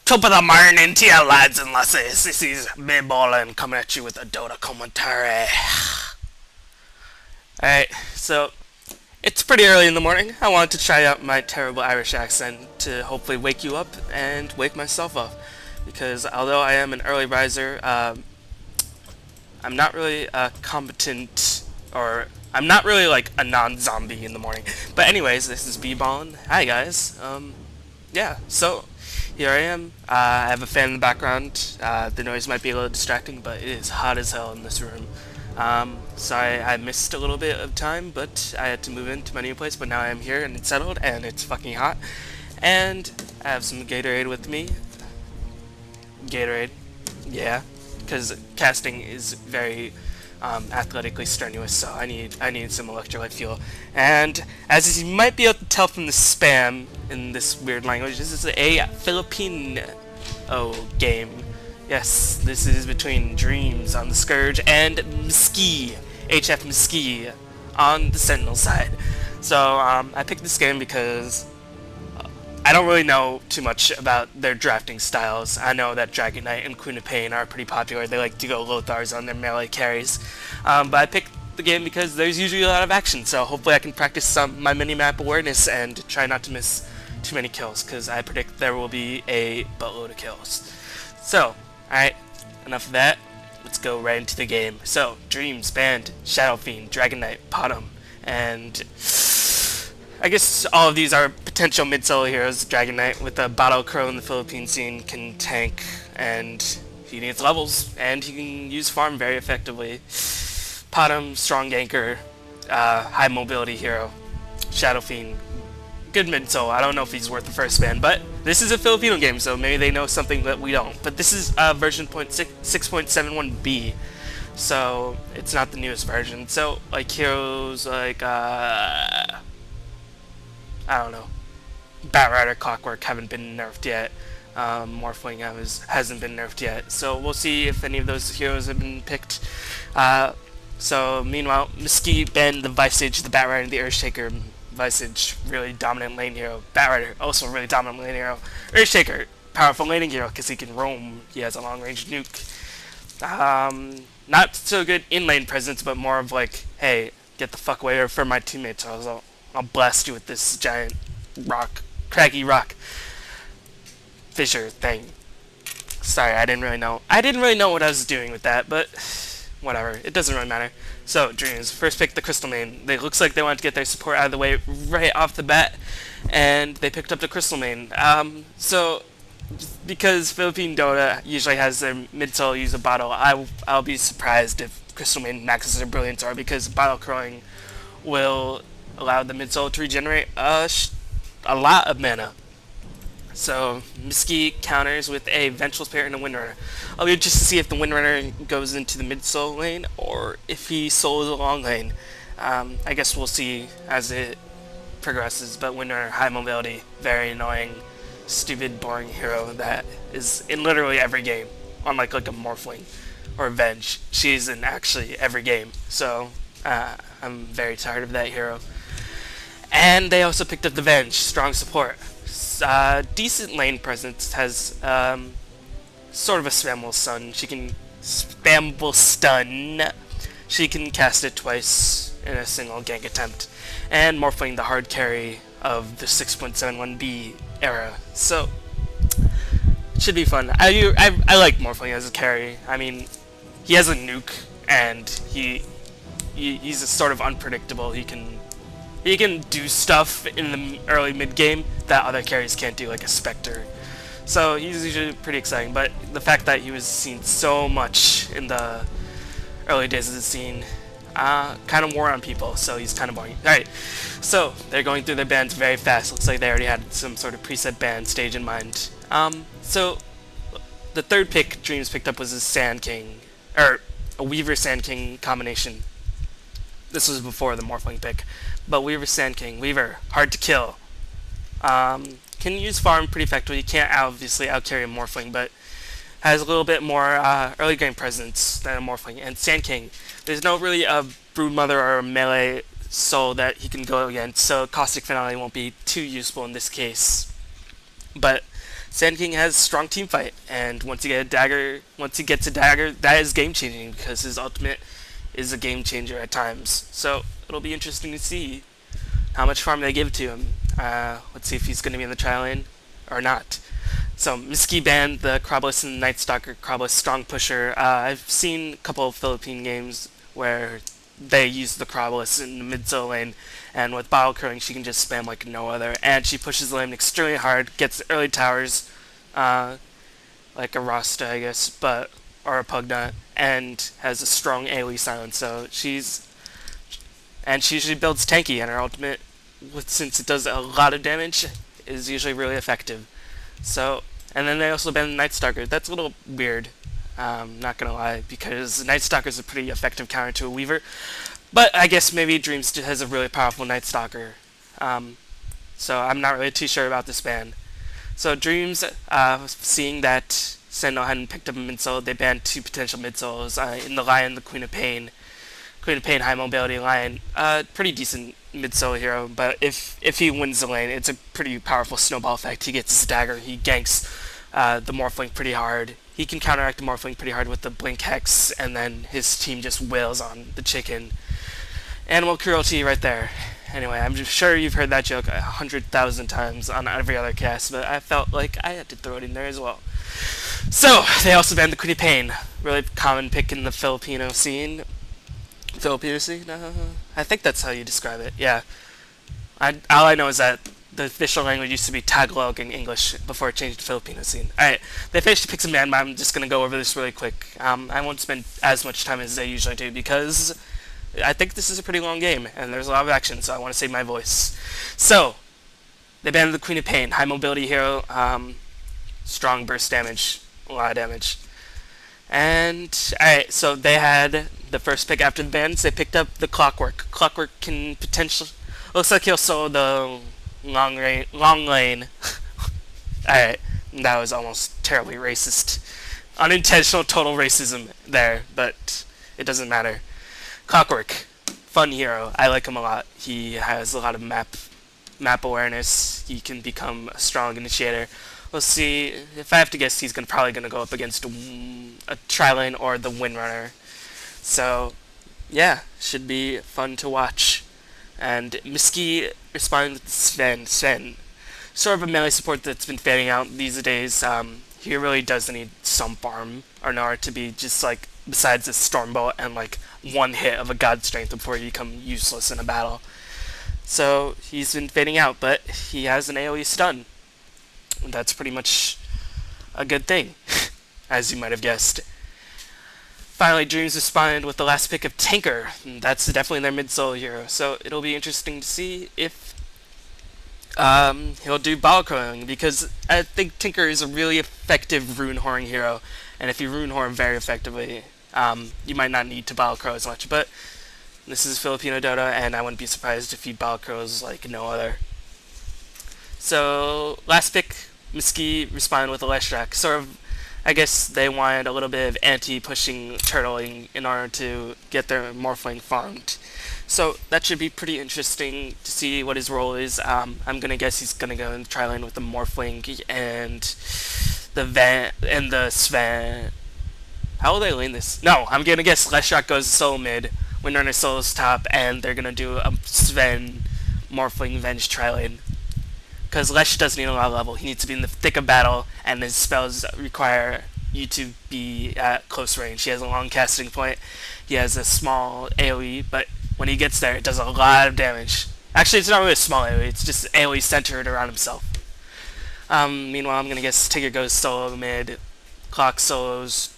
Top of the morning to you lads and lasses. This is Bballin coming at you with a Dota commentary. Alright, so it's pretty early in the morning. I wanted to try out my terrible Irish accent to hopefully wake you up and wake myself up. Because although I am an early riser, I'm not really competent, or I'm not really like a non-zombie in the morning. But anyways, this is Bballin. Hi guys. Yeah, so here I am. I have a fan in the background. The noise might be a little distracting, but it is hot as hell in this room. Sorry I missed a little bit of time, but I had to move into my new place, but now I am here and it's settled and it's fucking hot. And I have some Gatorade with me. Gatorade. Yeah, because casting is very athletically strenuous, so I need some electrolyte fuel. And as you might be able to tell from the spam in this weird language, this is a Filipino game. Yes, this is between Dreamz on the Scourge and HFmski on the Sentinel side. So I picked this game because I don't really know too much about their drafting styles. I know that Dragon Knight and Queen of Pain are pretty popular. They like to go Lothars on their melee carries. But I picked the game because there's usually a lot of action, so hopefully I can practice my mini-map awareness and try not to miss too many kills, because I predict there will be a buttload of kills. So, alright, enough of that. Let's go right into the game. So, Dreamz, Band, Shadow Fiend, Dragon Knight, Bottom, and I guess all of these are potential mid-solo heroes. Dragon Knight with a Battle Crow in the Philippine scene can tank, and he needs levels, and he can use farm very effectively. Bottom, strong ganker, high mobility hero. Shadow Fiend, good mid-solo. I don't know if he's worth the first ban, but this is a Filipino game, so maybe they know something that we don't. But this is version 6.71b. So it's not the newest version. So like heroes like I don't know, Batrider, Clockwork haven't been nerfed yet. Morphling hasn't been nerfed yet. So we'll see if any of those heroes have been picked. So meanwhile, Mski, Ben, the Visage, the Batrider, the Earthshaker. Visage, really dominant lane hero. Batrider, also really dominant lane hero. Earthshaker, powerful laning hero because he can roam. He has a long range nuke. Not so good in lane presence, but more of like, hey, get the fuck away from my teammates, or I'll blast you with this giant rock, craggy rock fissure thing. Sorry, I didn't really know what I was doing with that, but whatever. It doesn't really matter. So, Dreamz, first pick the Crystal Main. It looks like they wanted to get their support out of the way right off the bat, and they picked up the Crystal Main. So, because Philippine Dota usually has their mid-solo use a bottle, I'll be surprised if Crystal Main maxes their Brilliance R, because bottle crowing will allow the mid-solo to regenerate a lot of mana. So, Mski counters with a Vengeful Spirit and a Windrunner. I'll be interested to see if the Windrunner goes into the mid-solo lane, or if he solos a long lane. I guess we'll see as it progresses, but Windrunner, high mobility, very annoying, stupid, boring hero that is in literally every game, unlike like a Morphling or Venge. She's in actually every game, so I'm very tired of that hero. And they also picked up the Venge, strong support. Decent lane presence, has sort of a spammable stun. She can She can cast it twice in a single gank attempt. And Morphling, the hard carry of the 6.71b era. So it should be fun. I like Morphling as a carry. I mean, he has a nuke, and he's a sort of unpredictable. He can do stuff in the early mid-game that other carries can't do, like a Spectre. So he's usually pretty exciting, but the fact that he was seen so much in the early days of the scene kind of wore on people, so he's kind of boring. Alright, so they're going through their bans very fast. Looks like they already had some sort of preset ban stage in mind. So the third pick Dreamz picked up was a Sand King, or a Weaver Sand King combination. This was before the Morphling pick. But Weaver Sand King. Weaver, hard to kill. Can use farm pretty effectively. You can't obviously outcarry a Morphling, but has a little bit more early game presence than a Morphling. And Sand King, there's no really a Broodmother or a melee soul that he can go against, so Caustic Finale won't be too useful in this case. But Sand King has strong team fight, and once he gets a dagger, that is game changing because his ultimate is a game changer at times. So it'll be interesting to see how much farm they give to him. Let's see if he's going to be in the trial lane or not. So MPGL banned the Croblis and Night Stalker. Croblis strong pusher. I've seen a couple of Philippine games where they use the Croblis in the mid-zone lane, and with bottle curling she can just spam like no other, and she pushes the lane extremely hard, gets early towers, like a Rasta I guess, or a Pugna, and has a strong AoE silence, so she usually builds tanky, and her ultimate, since it does a lot of damage, is usually really effective. So, and then they also banned Night Stalker. That's a little weird, not gonna lie, because Night Stalker is a pretty effective counter to a Weaver. But I guess maybe Dreamz has a really powerful Night Stalker. So I'm not really too sure about this ban. So Dreamz, seeing that Sentinel hadn't picked up a mid-solo, they banned 2 potential mid-solos in the Lion, the Queen of Pain. Queen of Pain, high mobility Lion, pretty decent mid-solo hero, but if he wins the lane, it's a pretty powerful snowball effect. He gets his dagger, he ganks the Morphling pretty hard. He can counteract the Morphling pretty hard with the Blink Hex, and then his team just wails on the chicken. Animal cruelty right there. Anyway, I'm just sure you've heard that joke 100,000 times on every other cast, but I felt like I had to throw it in there as well. So, they also banned the Queen of Pain, really common pick in the Filipino scene. Filipino scene? I think that's how you describe it, yeah. All I know is that the official language used to be Tagalog in English before it changed to Filipino scene. Alright, they finished to pick some ban, but I'm just going to go over this really quick. I won't spend as much time as they usually do because I think this is a pretty long game, and there's a lot of action, so I want to save my voice. So, they banned the Queen of Pain, high mobility hero, strong burst damage, a lot of damage. And, alright, so they had the first pick after the bans, they picked up the Clockwork. Clockwork can potentially, looks like he'll solo the long lane. Alright, that was almost terribly racist. Unintentional total racism there, but it doesn't matter. Clockwork, fun hero. I like him a lot. He has a lot of map awareness. He can become a strong initiator. We'll see. If I have to guess, he's probably going to go up against a tri-lane or the Windrunner. So, yeah, should be fun to watch. And MPGL responding with Sven. Sven, sort of a melee support that's been fading out these days. He really does need some farm in order to be just like, besides a Stormbolt and like one hit of a God Strength before you become useless in a battle. So he's been fading out, but he has an AoE stun. That's pretty much a good thing, as you might have guessed. Finally, Dreamz responded with the last pick of Tinker. That's definitely their mid-solo hero, so it'll be interesting to see if he'll do ball curling, because I think Tinker is a really effective rune whoring hero, and if you rune whore very effectively, you might not need to ball curl as much, but this is Filipino Dota, and I wouldn't be surprised if he ball curls like no other. So, last pick, MPGL responded with a Leshrac. Sort of, I guess they wanted a little bit of anti-pushing turtling in order to get their Morphling farmed. So that should be pretty interesting to see what his role is. I'm gonna guess he's gonna go in the tri-lane with the Morphling and the Sven. How will they lane this? No, I'm gonna guess Leshrac goes solo mid, Windrunner solos top, and they're gonna do a Sven Morphling Venge tri-lane. Because Lesh doesn't need a lot of level. He needs to be in the thick of battle, and his spells require you to be at close range. He has a long casting point. He has a small AoE, but when he gets there, it does a lot of damage. Actually, it's not really a small AoE. It's just AoE centered around himself. Meanwhile, I'm going to guess Tigger goes solo mid. Clock solos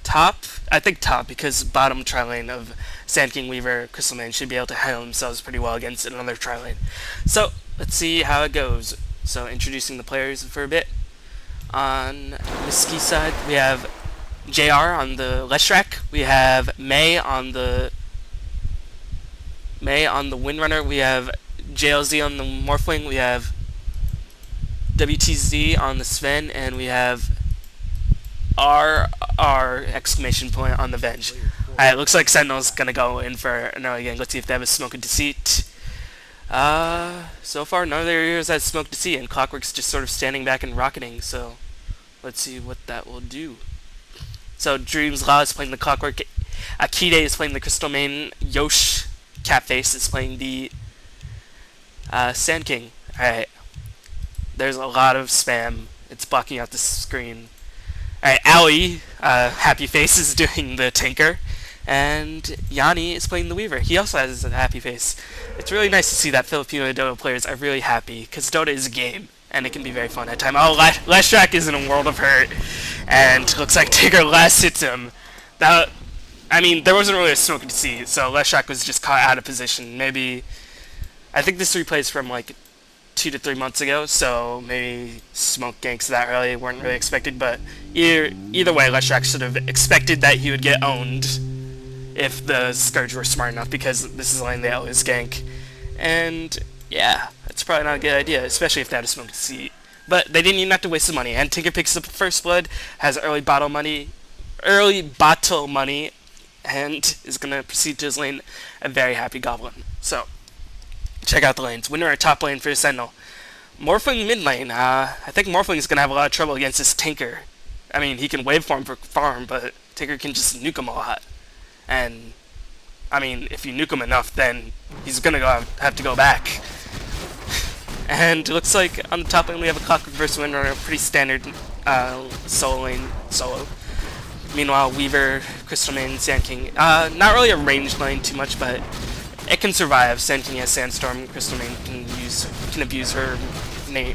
top? I think top, because bottom tri-lane of Sand King, Weaver, Crystalman should be able to handle themselves pretty well against another tri-lane. So, let's see how it goes. So, introducing the players for a bit. On MPGL side, we have JR on the Leshrac. We have May on the Windrunner. We have JLZ on the Morphling. We have WTZ on the Sven, and we have RR exclamation point on the Venge. Alright, looks like Sentinel's gonna go in for an early game. Let's see if they have a Smoke and Deceit. So far none of their heroes has smoke to see, and Clockwork's just sort of standing back and rocketing, so let's see what that will do. So Dreamz Law is playing the Clockwork, Akide is playing the Crystal Main, Yosh Catface is playing the Sand King. Alright, there's a lot of spam, it's blocking out the screen. Alright, Ali, Happy Face is doing the Tinker, and Yanni is playing the Weaver. He also has a happy face. It's really nice to see that Filipino Dota players are really happy, because Dota is a game, and it can be very fun at times. Oh, Leshrac is in a world of hurt, and looks like Tigger last hits him. That, I mean, there wasn't really a smoke to see, so Leshrac was just caught out of position. Maybe, I think this replay is from like 2 to 3 months ago, so maybe smoke ganks that early weren't really expected, but either way, Leshrac should have expected that he would get owned if the Scourge were smart enough, because this is a lane they always gank. And yeah, it's probably not a good idea, especially if they had a smoke to see. But they didn't even have to waste the money, and Tinker picks up first blood, has early bottle money, and is gonna proceed to his lane, a very happy Goblin. So check out the lanes. Winner top lane for Sentinel. Morphling mid lane. I think Morphling is gonna have a lot of trouble against this Tinker. I mean, he can waveform for farm, but Tinker can just nuke him a lot. And I mean, if you nuke him enough, then he's gonna have to go back. And it looks like on the top lane we have a Clockwork versus Windrunner, a pretty standard solo. Meanwhile, Weaver, Crystal Main, Sand King. Not really a ranged lane too much, but it can survive. Sand King has Sandstorm, Crystal Main can abuse her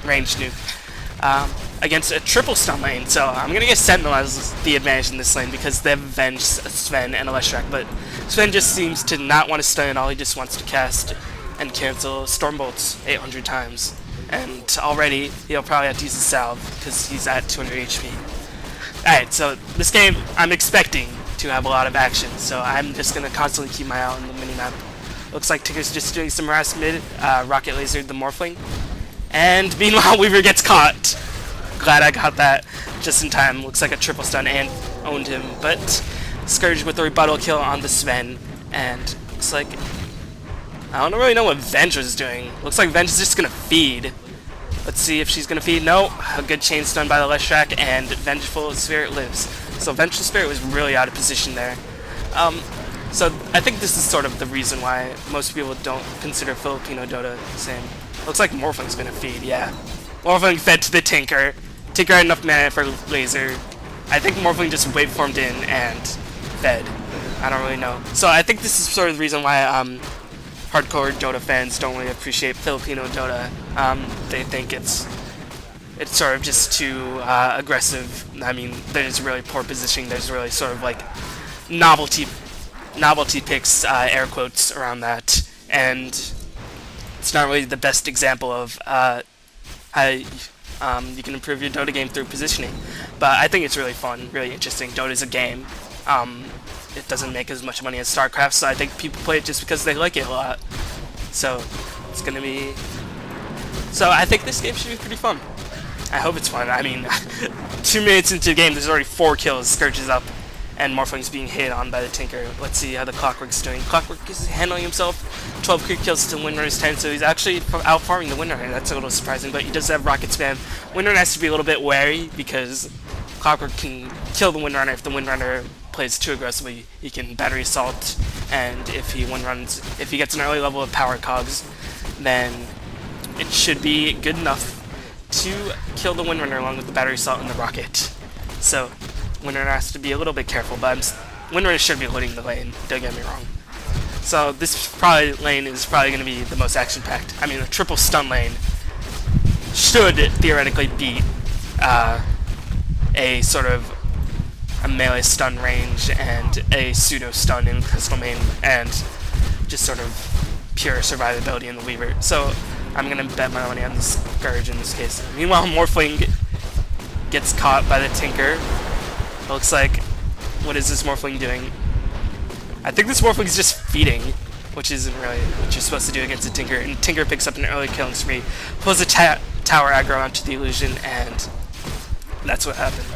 ranged nuke. Against a triple stun lane, so I'm gonna get Sentinel as the advantage in this lane because they have Venge, Sven, and Leshrac, but Sven just seems to not want to stun at all. He just wants to cast and cancel Stormbolts 800 times, and already he'll probably have to use the salve because he's at 200 HP. Alright, so this game I'm expecting to have a lot of action, so I'm just gonna constantly keep my eye on the minimap. Looks like Tinker's just doing some harass mid, Rocket Laser the Morphling, and meanwhile Weaver gets caught. Glad I got that just in time. Looks like a triple stun and owned him, but Scourge with a rebuttal kill on the Sven, and looks like I don't really know what Venge was doing. Looks like Venge is just gonna feed. Let's see if she's gonna feed. No, a good chain stun by the Leshrac, and Vengeful Spirit lives. So Vengeful Spirit was really out of position there. So I think this is sort of the reason why most people don't consider Filipino Dota the same. Looks like Morphling's gonna feed, yeah. Morphling fed to the Tinker. Tinker had enough mana for laser. I think Morphling just waveformed in and fed. I don't really know. So I think this is sort of the reason why hardcore Dota fans don't really appreciate Filipino Dota. They think it's sort of just too aggressive. I mean, there's really poor positioning. There's really sort of like novelty picks, air quotes, around that, and it's not really the best example of how you can improve your Dota game through positioning. But I think it's really fun, really interesting. Dota's a game. It doesn't make as much money as StarCraft, so I think people play it just because they like it a lot. So it's gonna be. So I think this game should be pretty fun. I hope it's fun. I mean, 2 minutes into the game, there's already 4 kills. Scourge is up, and Morphling's being hit on by the Tinker. Let's see how the Clockwork's doing. Clockwork is handling himself. 12 creep kills to Windrunner's 10, so he's actually out farming the Windrunner. That's a little surprising, but he does have rocket spam. Windrunner has to be a little bit wary because Clockwork can kill the Windrunner if the Windrunner plays too aggressively. He can battery assault, and if he gets an early level of power cogs, then it should be good enough to kill the Windrunner along with the battery assault and the rocket. So Windrunner has to be a little bit careful, but Windrunner should be holding the lane, don't get me wrong. So this lane is probably going to be the most action-packed. I mean, a triple stun lane should theoretically beat a sort of a melee stun range and a pseudo stun in Crystal Main and just sort of pure survivability in the Weaver. So I'm going to bet my money on the Scourge in this case. Meanwhile, Morphling gets caught by the Tinker. It looks like, what is this Morphling doing? I think this Morphling is just feeding, which isn't really what you're supposed to do against a Tinker. And Tinker picks up an early killing spree, pulls a tower aggro onto the illusion, and that's what happened.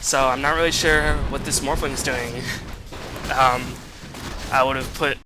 So I'm not really sure what this Morphling is doing. I would have put